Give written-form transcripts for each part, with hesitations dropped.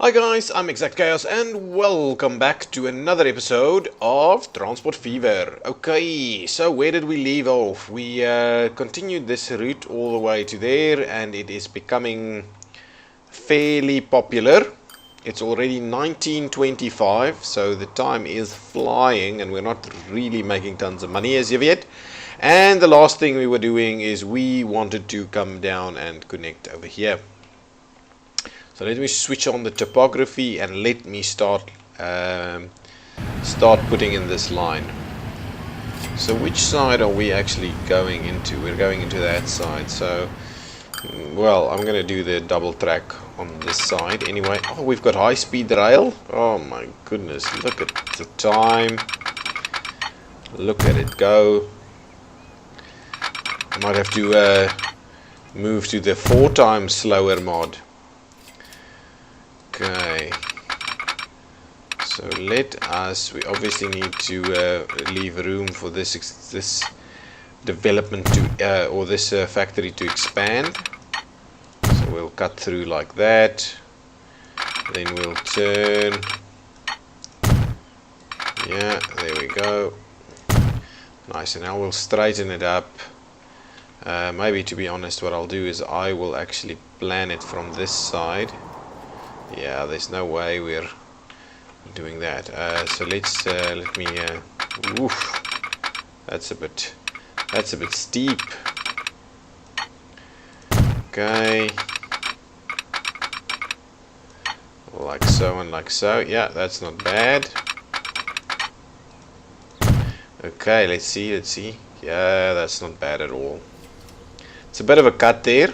Hi guys, I'm ExactChaos and welcome back to another episode of Transport Fever. Okay, so where did we leave off? We continued this route all the way to there and it is becoming fairly popular. It's already 1925, so the time is flying and we're not really making tons of money as of yet. And the last thing we were doing is we wanted to come down and connect over here. So let me switch on the topography and let me start putting in this line. So which side are we actually going into? We're going into that side. So, well, I'm going to do the double track on this side anyway. Oh, we've got high-speed rail. Oh my goodness, look at the time. Look at it go. I might have to move to the 4 times slower mod. Okay, so we obviously need to leave room for this development to or this factory to expand. So we'll cut through like that, then we'll turn. Yeah, there we go. Nice, and now we'll straighten it up. Maybe, to be honest, what I'll do is I will actually plan it from this side. Yeah, there's no way we're doing that. So let me. Oof, that's a bit steep. Okay, like so and like so. Yeah, that's not bad. Okay, let's see. Yeah, that's not bad at all. It's a bit of a cut there,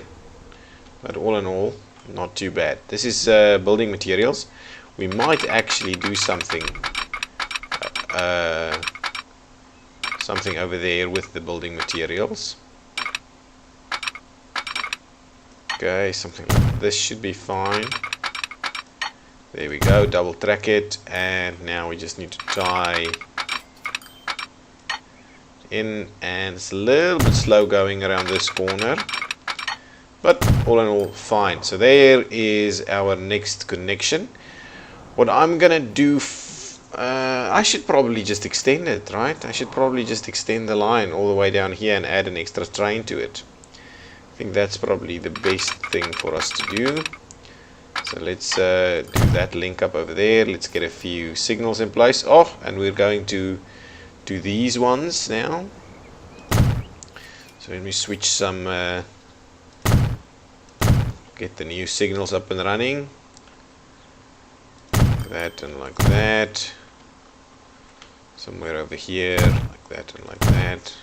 but all in all, not too bad. This is building materials. We might actually do something over there with the building materials. Okay, something like this should be fine. There we go, double track it, and now we just need to tie in, and it's a little bit slow going around this corner. But all in all, fine. So there is our next connection. What I'm gonna do, I should probably just extend it, right? I should probably just extend the line all the way down here and add an extra train to it. I think that's probably the best thing for us to do. So let's do that link up over there. Let's get a few signals in place. Oh, and we're going to do these ones now. So let me switch some. Get the new signals up and running. Like that and like that. Somewhere over here, like that and like that.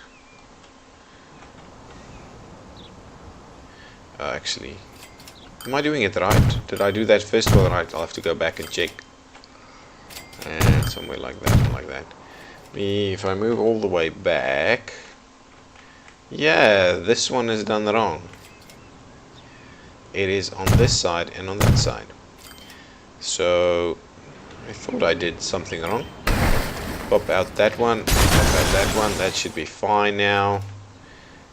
Actually, am I doing it right? Did I do that first or right? I'll have to go back and check. And somewhere like that and like that. If I move all the way back, yeah, this one is done wrong. It is on this side and on that side. So I thought I did something wrong. Pop out that one, pop out that one. That should be fine now.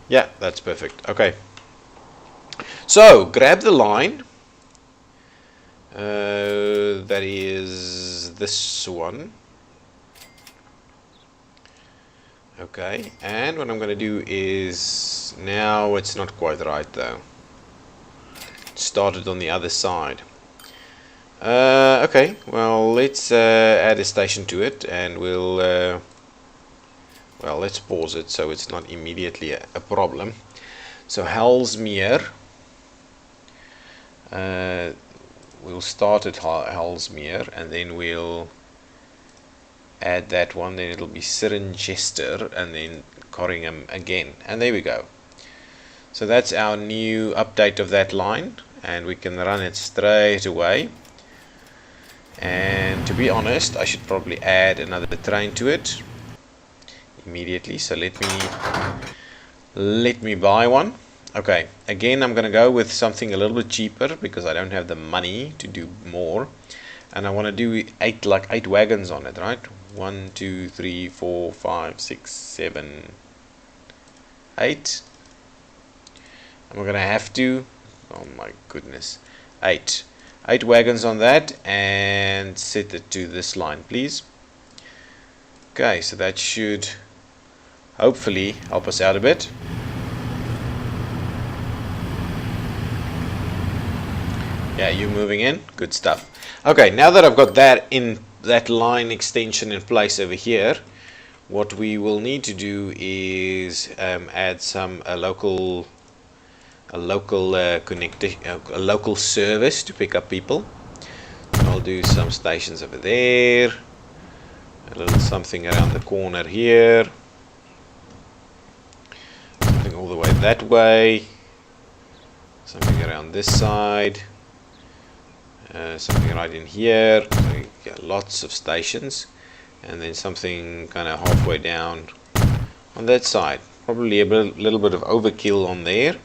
Yeah, that's perfect. Okay. So grab the line. That is this one. Okay, and what I'm going to do is, now it's not quite right though. Started on the other side. Okay, well, let's add a station to it, and we'll well, let's pause it so it's not immediately a problem. So Halsmere, we'll start at Halsmere, and then we'll add that one, then it'll be Cirencester, and then Corringham again, and there we go. So that's our new update of that line, and we can run it straight away. And to be honest, I should probably add another train to it immediately. So let me buy one. Okay, again I'm gonna go with something a little bit cheaper because I don't have the money to do more, and I want to do eight wagons on it, right? 1, 2, 3, 4, 5, 6, 7, 8. I'm gonna have to, oh my goodness, 8. 8 wagons on that, and set it to this line, please. Okay, so that should hopefully help us out a bit. Yeah, you moving in, good stuff. Okay, now that I've got that in, that line extension in place over here, what we will need to do is add a local service to pick up people. I'll do some stations over there, a little something around the corner here, something all the way that way, something around this side, something right in here. So you got lots of stations, and then something kind of halfway down on that side. Probably a little bit of overkill on there,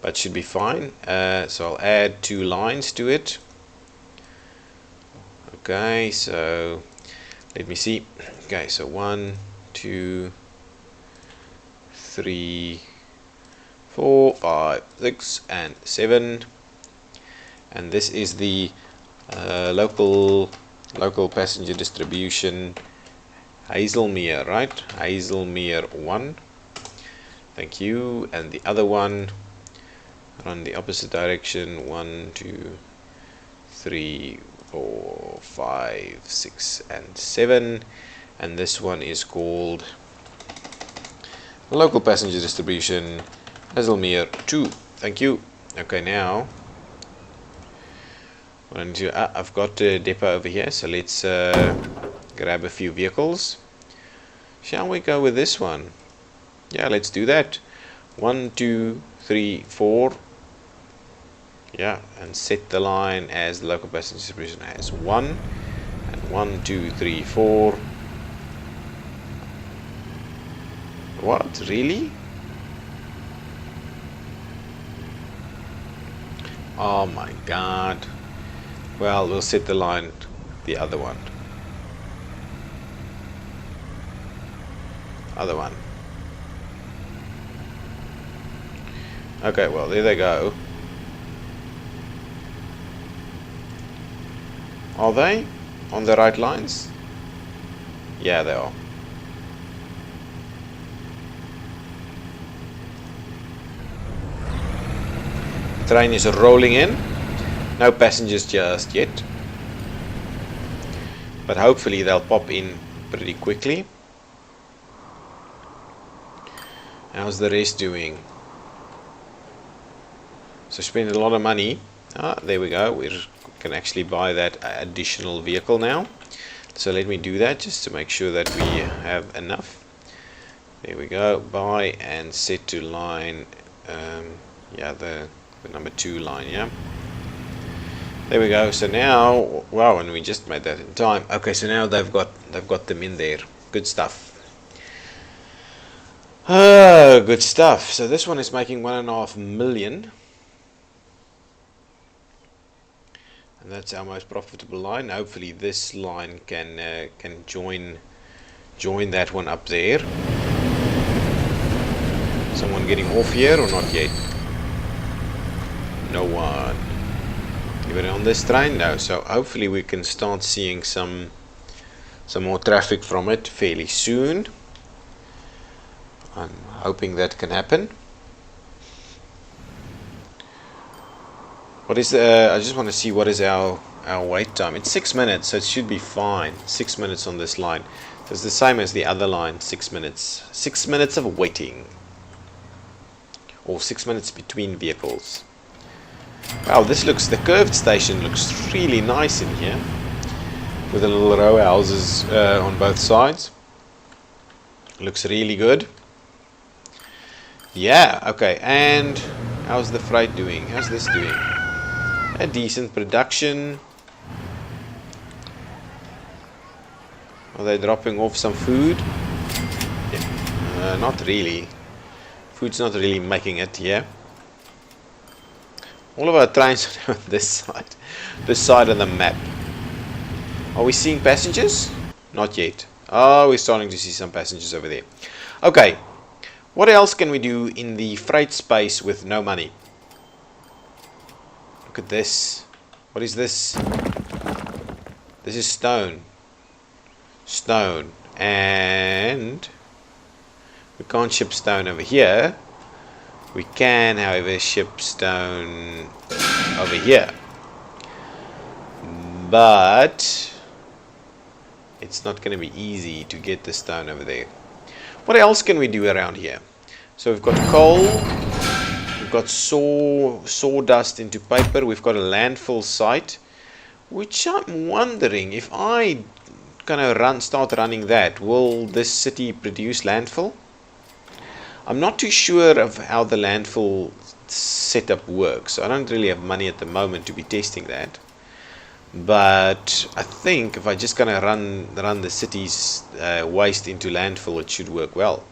but should be fine. So I'll add 2 lines to it. Okay, so let me see. Okay, so 1, 2, 3, 4, 5, 6, and 7. And this is the local passenger distribution, Hazelmere, right? Hazelmere 1. Thank you. And the other one, run the opposite direction. 1, 2, 3, 4, 5, 6, and 7. And this one is called local passenger distribution, Hazelmere 2. Thank you. Okay, now I've got a depot over here, so let's grab a few vehicles. Shall we go with this one? Yeah, let's do that. 1, 2, 3, 4. Yeah, and set the line as the local passenger distribution has 1, and 1, 2, 3, 4. What, really? Oh my god. Well, we'll set the line the other one. Other one. Okay, well, there they go. Are they on the right lines? Yeah, they are. The train is rolling in. No passengers just yet, but hopefully they'll pop in pretty quickly. How's the rest doing? So spend a lot of money. There we go. We can actually buy that additional vehicle now. So let me do that just to make sure that we have enough. There we go. Buy and set to line. Yeah, the number 2 line. Yeah. There we go. So now, wow, and we just made that in time. Okay, so now they've got them in there. Good stuff. Good stuff. So this one is making 1.5 million, and that's our most profitable line. Hopefully, this line can join that one up there. Someone getting off here or not yet? No one. Even on this train? No. So hopefully we can start seeing some more traffic from it fairly soon. I'm hoping that can happen. What is I just want to see what is our wait time. It's 6 minutes, so it should be fine. 6 minutes on this line. So it's the same as the other line. 6 minutes. 6 minutes of waiting, or 6 minutes between vehicles. Wow, the curved station looks really nice in here, with the little row houses on both sides. Looks really good. Yeah, okay, and how's the freight doing? How's this doing? A decent production. Are they dropping off some food? Yeah. Not really. Food's not really making it, yeah. All of our trains are on this side of the map. Are we seeing passengers? Not yet. Oh, we're starting to see some passengers over there. Okay, what else can we do in the freight space with no money? Look at this. What is this? This is stone. Stone. And we can't ship stone over here. We can, however, ship stone over here. But it's not going to be easy to get the stone over there. What else can we do around here? So we've got coal. We've got sawdust into paper. We've got a landfill site, which I'm wondering if I kind of start running that, will this city produce landfill? I'm not too sure of how the landfill setup works. I don't really have money at the moment to be testing that. But I think if I just kind of run the city's waste into landfill, it should work well.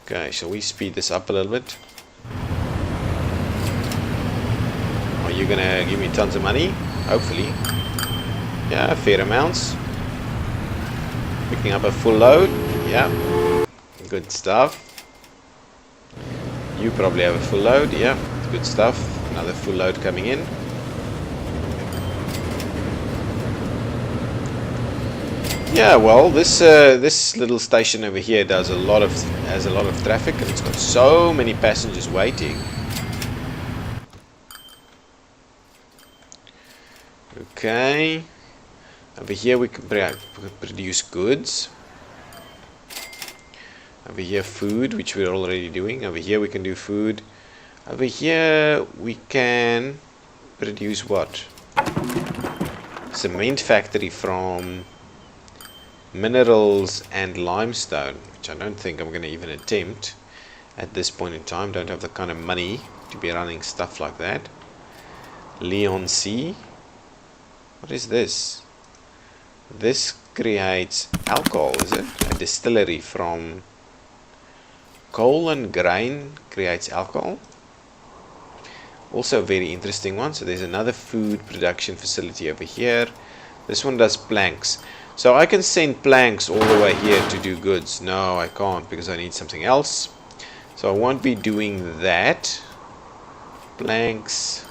Okay, shall we speed this up a little bit? Are you gonna give me tons of money? Hopefully. Yeah, fair amounts. Picking up a full load. Yeah. Good stuff. You probably have a full load. Yeah, good stuff. Another full load coming in. Yeah, well, this little station over here has a lot of traffic, and it's got so many passengers waiting. Okay, over here we can produce goods. Over here food, which we're already doing. Over here we can do food. Over here we can produce what? Cement factory from minerals and limestone, which I don't think I'm going to even attempt at this point in time. Don't have the kind of money to be running stuff like that. Leon C. What is this? This creates alcohol, is it? A distillery from coal and grain creates alcohol. Also a very interesting one. So there's another food production facility over here. This one does planks. So I can send planks all the way here to do goods. No, I can't, because I need something else. So I won't be doing that. Planks.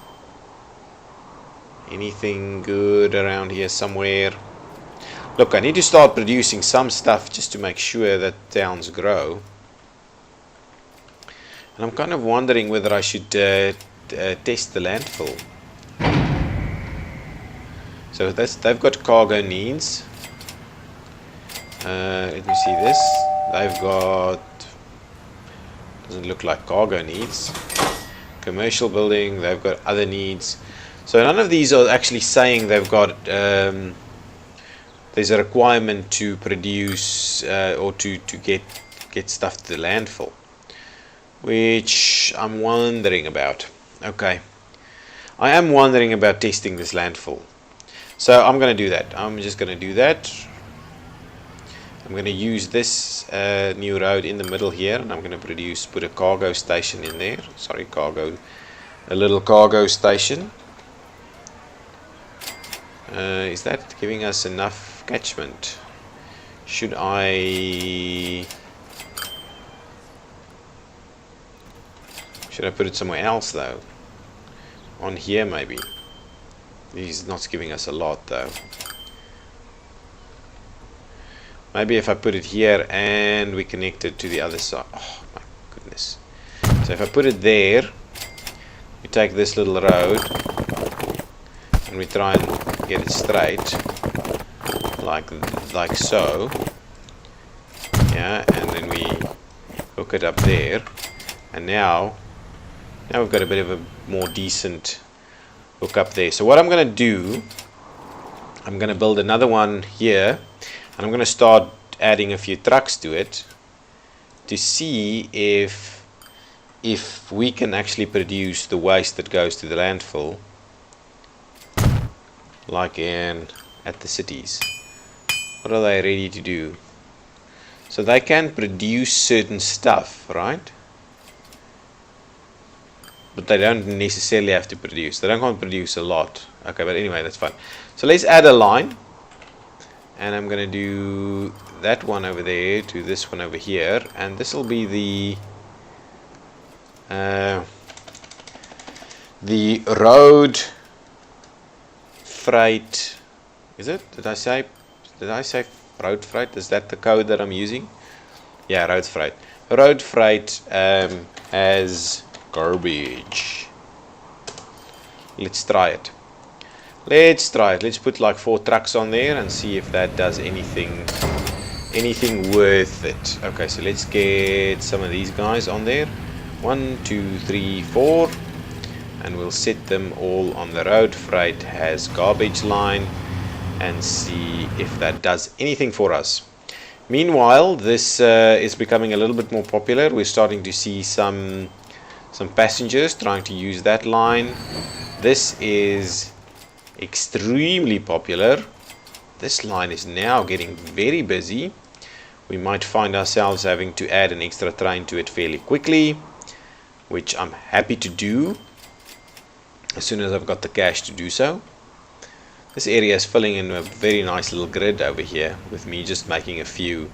Anything good around here somewhere? Look, I need to start producing some stuff just to make sure that towns grow. And I'm kind of wondering whether I should test the landfill. So they've got cargo needs. Let me see this. They've got, doesn't look like cargo needs. Commercial building, they've got other needs. So none of these are actually saying they've got, there's a requirement to produce or to get stuff to the landfill, which I'm wondering about. Okay, I am wondering about testing this landfill. So I'm going to do that. I'm just going to do that. I'm going to use this new road in the middle here, and I'm going to put a cargo station in there. Sorry, a little cargo station. Is that giving us enough catchment? Should I put it somewhere else though? On here maybe. He's not giving us a lot though. Maybe if I put it here and we connect it to the other side. Oh my goodness. So if I put it there, we take this little road and we try and get it straight like so. Yeah, and then we hook it up there. And now we've got a bit of a more decent hook up there. So what I'm going to do, I'm going to build another one here. And I'm going to start adding a few trucks to it to see if we can actually produce the waste that goes to the landfill, like at the cities. What are they ready to do? So they can produce certain stuff, right? But they don't necessarily have to produce. They don't want to produce a lot. Okay, but anyway, that's fine. So let's add a line. And I'm going to do that one over there to this one over here. And this will be the road freight. Is it? Did I say road freight? Is that the code that I'm using? Yeah, road freight. Road freight has garbage. Let's try it. Let's put like 4 trucks on there and see if that does anything worth it. Okay, so let's get some of these guys on there. 1, 2, 3, 4. And we'll set them all on the road freight has garbage line and see if that does anything for us. Meanwhile, this is becoming a little bit more popular. We're starting to see some passengers trying to use that line. This is extremely popular. This line is now getting very busy. We might find ourselves having to add an extra train to it fairly quickly, which I'm happy to do as soon as I've got the cash to do so. This area is filling in a very nice little grid over here, with me just making a few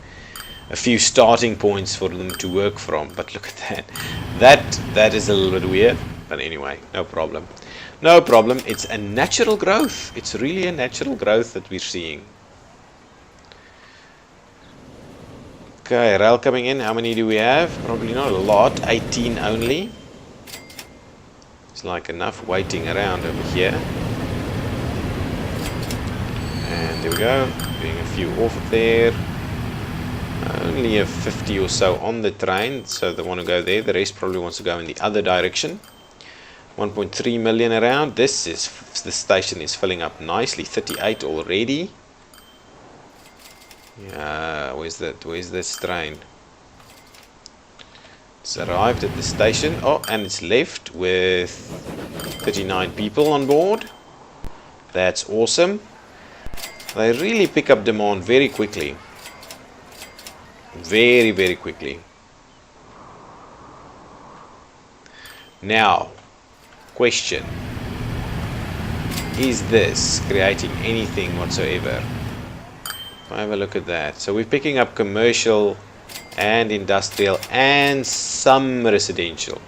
starting points for them to work from. But look at that. That is a little bit weird. But anyway, no problem. No problem. It's a natural growth. It's really a natural growth that we're seeing. Okay, rail coming in. How many do we have? Probably not a lot. 18 only. It's like enough waiting around over here. And there we go, doing a few off there. Only a 50 or so on the train, so they want to go there. The rest probably wants to go in the other direction. 1.3 million around. This station is filling up nicely. 38 already. Yeah, where's this train? It's arrived at the station. Oh, and it's left with 39 people on board. That's awesome. They really pick up demand very quickly. Very, very quickly. Now, question. Is this creating anything whatsoever? If I have a look at that. So we're picking up commercial and industrial and some residential.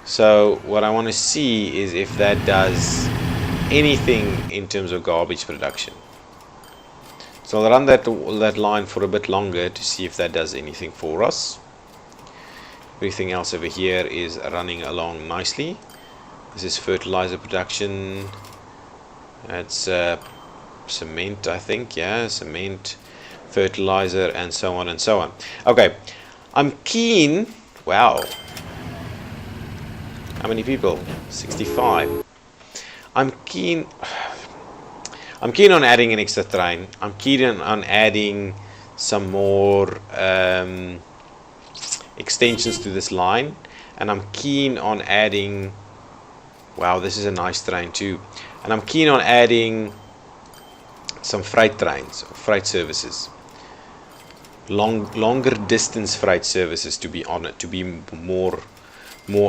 So what I want to see is if that does anything in terms of garbage production. So I'll run that line for a bit longer to see if that does anything for us. Everything else over here is running along nicely. This is fertilizer production. That's cement, I think. Yeah, cement, fertilizer, and so on and so on. Okay, I'm keen. Wow. How many people? 65. I'm keen on adding an extra train. I'm keen on adding some more extensions to this line, and I'm keen on adding. Wow, this is a nice train too. And I'm keen on adding some freight trains, freight services, longer distance freight services to be on it, to be more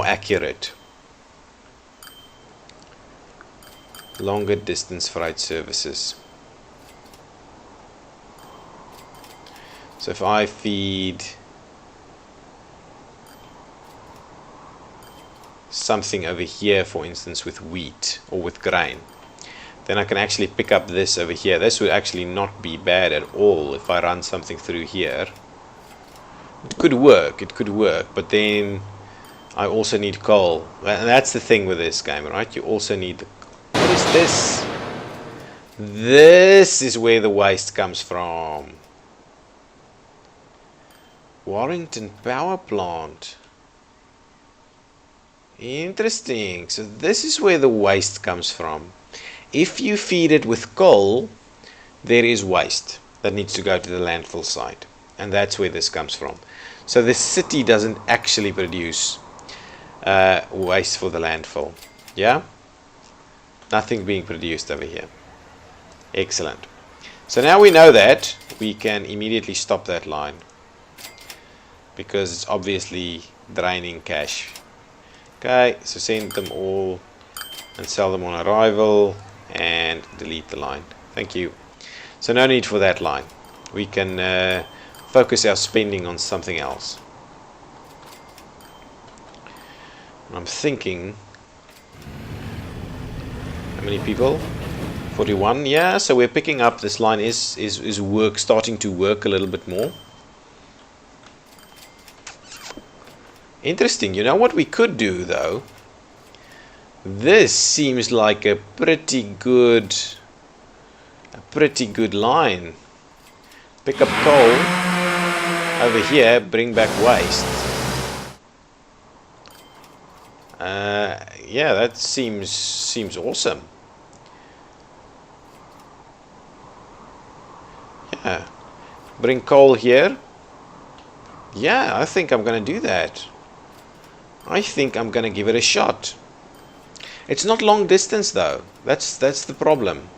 accurate. Longer distance freight services. So if I feed something over here, for instance, with wheat or with grain, then I can actually pick up this over here. This would actually not be bad at all if I run something through here. It could work, but then I also need coal. And that's the thing with this game, right? You also need the. What is this? This is where the waste comes from. Warrington Power Plant. Interesting. So this is where the waste comes from. If you feed it with coal, there is waste that needs to go to the landfill site. And that's where this comes from. So the city doesn't actually produce waste for the landfill. Yeah? Nothing being produced over here. Excellent. So now we know that, we can immediately stop that line, because it's obviously draining cash. Okay, so send them all and sell them on arrival and delete the line. Thank you. So no need for that line. We can focus our spending on something else. I'm thinking, how many people? 41, yeah, so we're picking up, this line is starting to work a little bit more. Interesting. You know what we could do though? This seems like a pretty good line. Pick up coal over here, bring back waste. Yeah, that seems awesome. Yeah, bring coal here. Yeah, I think I'm gonna do that. I think I'm gonna give it a shot. It's not long distance though. That's the problem.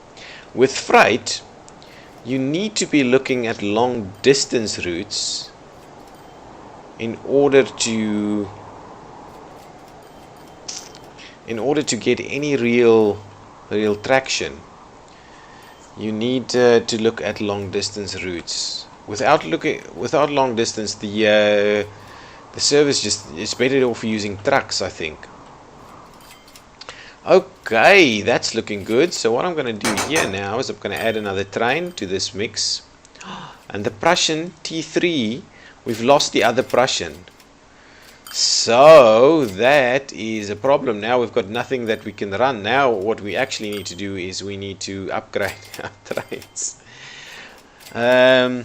With freight, you need to be looking at long distance routes in order to get any real traction. You need to look at long distance routes. Without long distance, the service is better off using trucks, I think. Okay, that's looking good. So what I'm going to do here now is I'm going to add another train to this mix. And the Prussian T3, we've lost the other Prussian. So that is a problem. Now we've got nothing that we can run. Now what we actually need to do is we need to upgrade our trains. And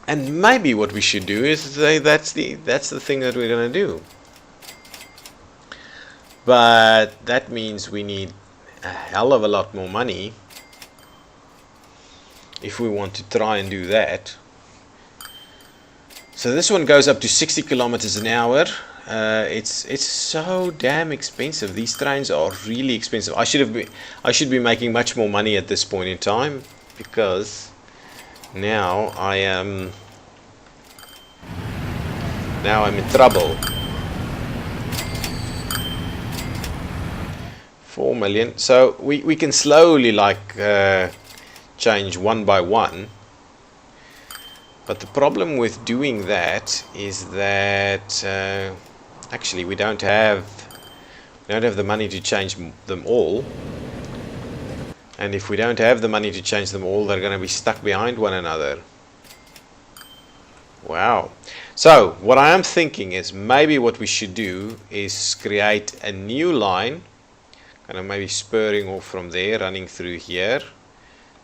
maybe what we should do is say that's the thing that we're going to do. But that means we need a hell of a lot more money if we want to try and do that. So this one goes up to 60 kilometers an hour. It's so damn expensive. These trains are really expensive. I should be making much more money at this point in time, because now I'm in trouble. 4 million. So we can slowly change one by one. But the problem with doing that is that actually we don't have the money to change them all. And if we don't have the money to change them all, they're going to be stuck behind one another. Wow. So what I am thinking is maybe what we should do is create a new line, kind of maybe spurring off from there, running through here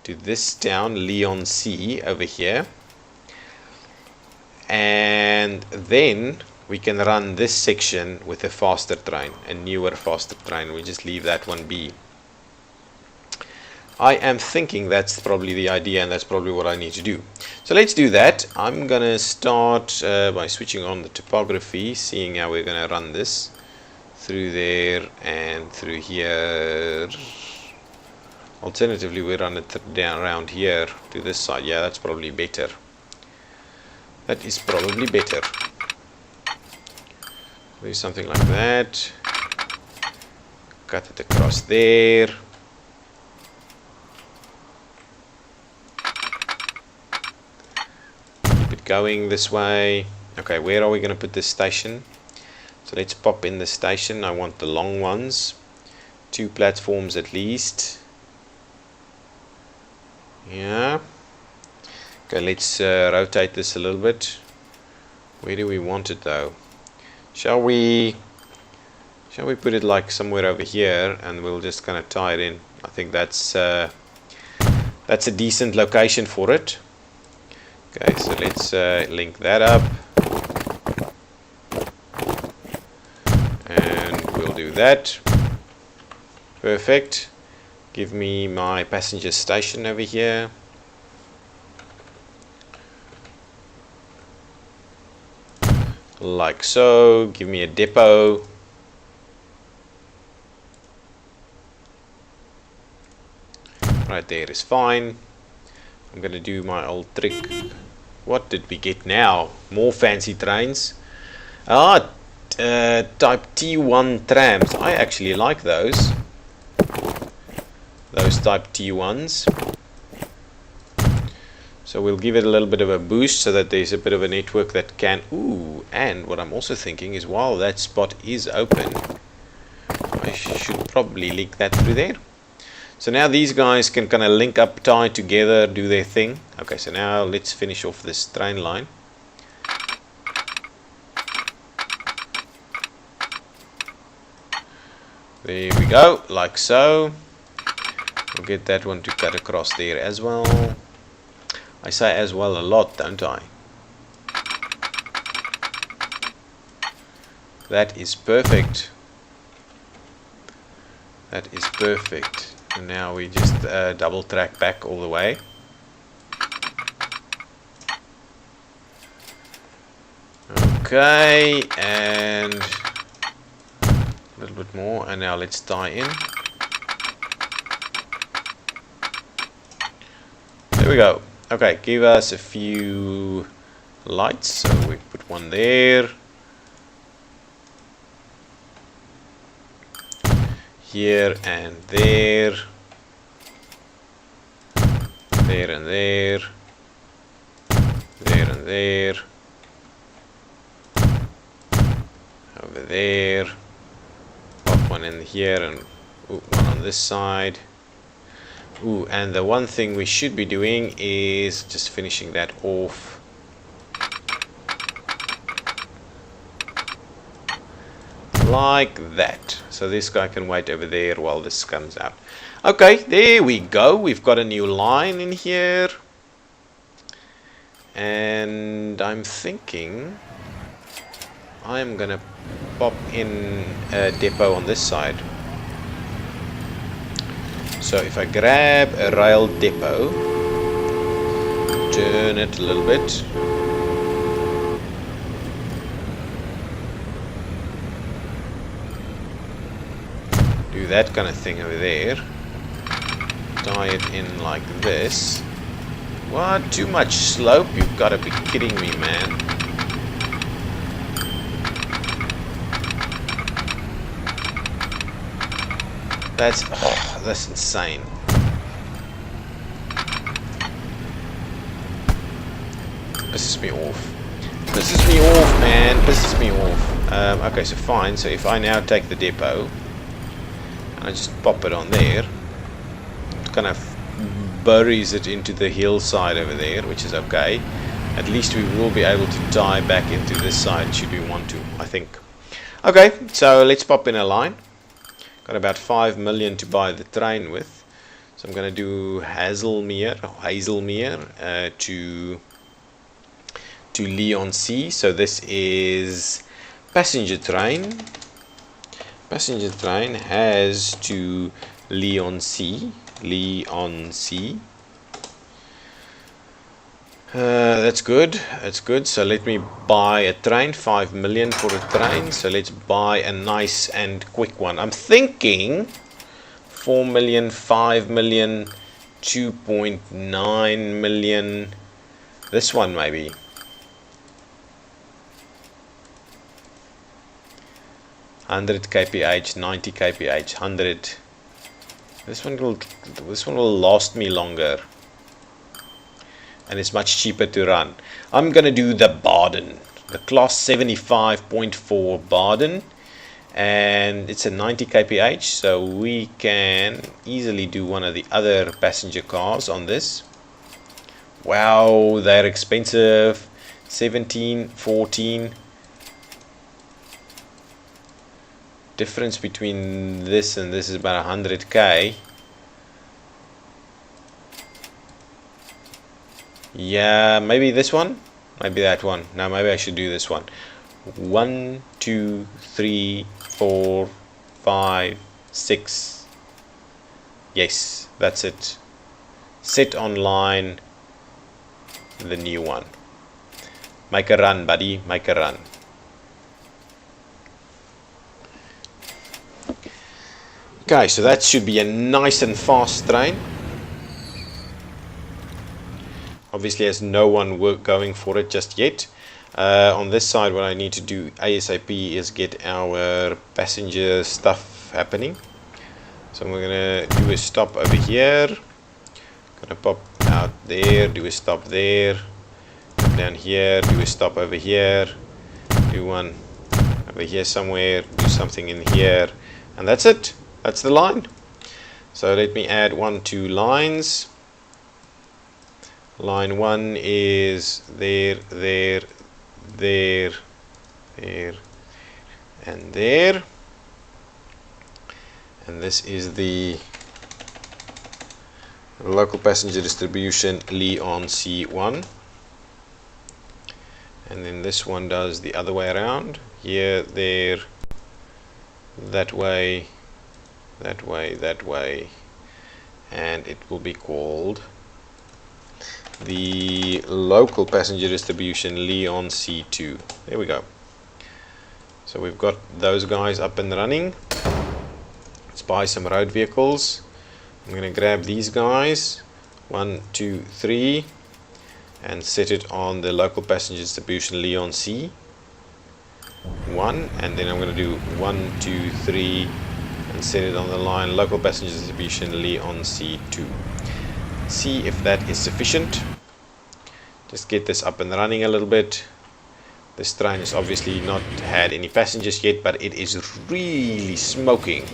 to this town, Leon C, over here. And then we can run this section with a faster train, a newer faster train. We just leave that one be. I am thinking that's probably the idea, and that's probably what I need to do. So let's do that. I'm gonna start by switching on the topography, seeing how we're gonna run this through there and through here. Alternatively, we run it down around here to this side. Yeah, that's probably better. That is probably better. Do something like that. Cut it across there. Keep it going this way. Okay, where are we going to put this station? So let's pop in the station. I want the long ones. 2 platforms at least. Yeah. Okay, let's rotate this a little bit. Where do we want it though? Shall we put it like somewhere over here, and we'll just kind of tie it in. I think that's a decent location for it. Okay, so let's link that up, and we'll do that. Perfect. Give me my passenger station over here. Like so. Give me a depot. Right there is fine. I'm gonna do my old trick. What did we get now? More fancy trains. Type T1 trams. I actually like those. Those type T1s. So we'll give it a little bit of a boost so that there's a bit of a network that can... Ooh, and what I'm also thinking is while that spot is open, I should probably link that through there. So now these guys can kind of link up, tie together, do their thing. Okay, so now let's finish off this train line. There we go, like so. We'll get that one to cut across there as well. I say as well a lot, don't I? That is perfect. That is perfect. And now we just double track back all the way. Okay, and a little bit more, and now let's tie in. There we go. Okay, give us a few lights. So we put one there. Here and there. There and there. There and there. Over there. Pop one in here and one on this side. Ooh, and the one thing we should be doing is just finishing that off. Like that. So this guy can wait over there while this comes out. Okay, there we go. We've got a new line in here. And I'm thinking I'm gonna pop in a depot on this side. So if I grab a rail depot, turn it a little bit. Do that kind of thing over there. Tie it in like this. What? Too much slope? You've got to be kidding me, man. That's insane. Pisses me off. Pisses me off, man. Pisses me off. Okay, so fine. So if I now take the depot and I just pop it on there, it kind of buries it into the hillside over there, which is okay. At least we will be able to tie back into this side should we want to, I think. Okay, so let's pop in a line. Got about 5 million to buy the train with. So I'm going to do Hazelmere to Leon C. So this is passenger train. Passenger train has to Leon C. That's good. That's good. So let me buy a train. 5 million for a train. So let's buy a nice and quick one. I'm thinking 4 million, 5 million, 2.9 million. This one maybe. $100 kph, 90 kph, 100. This one will last me longer. And it's much cheaper to run. I'm gonna do the Baden, the class 75.4 Baden, and it's a 90 kph, so we can easily do one of the other passenger cars on this. Wow, they're expensive. 17, 14. Difference between this and this is about 100k. Yeah, maybe this one, maybe that one. No, maybe I should do this one. 1, 2, 3, 4, 5, 6. Yes, that's it. Set online the new one. Make a run, buddy, make a run. Okay, so that should be a nice and fast train. Obviously, there's no one going for it just yet. On this side, what I need to do ASAP is get our passenger stuff happening. So we're gonna do a stop over here. Gonna pop out there, do a stop there. Come down here, do a stop over here. Do one over here somewhere. Do something in here, and that's it. That's the line. So let me add 2 lines. Line 1 is there, there, there, there, and there. And this is the local passenger distribution Leon C1. And then this one does the other way around. Here, there, that way, that way, that way. And it will be called the local passenger distribution Leon C2. There we go. So we've got those guys up and running. Let's buy some road vehicles. I'm going to grab these guys, 1, 2, 3, and set it on the local passenger distribution Leon C1, and then I'm going to do 1, 2, 3, and set it on the line local passenger distribution Leon C2. See if that is sufficient. Just get this up and running a little bit. This train has obviously not had any passengers yet, but it is really smoking.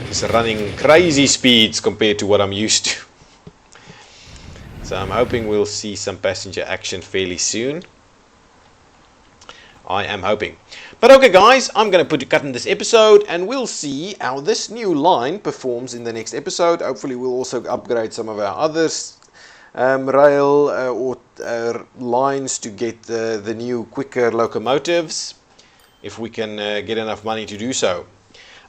It's running crazy speeds compared to what I'm used to. So I'm hoping we'll see some passenger action fairly soon. I am hoping. But okay guys, I'm going to put a cut in this episode and we'll see how this new line performs in the next episode. Hopefully we'll also upgrade some of our other rail or lines to get the new quicker locomotives, if we can get enough money to do so.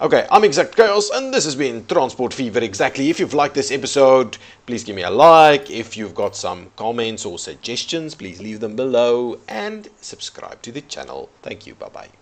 Okay, I'm ExactChaos and this has been Transport Fever Exactly. If you've liked this episode, please give me a like. If you've got some comments or suggestions, please leave them below and subscribe to the channel. Thank you. Bye-bye.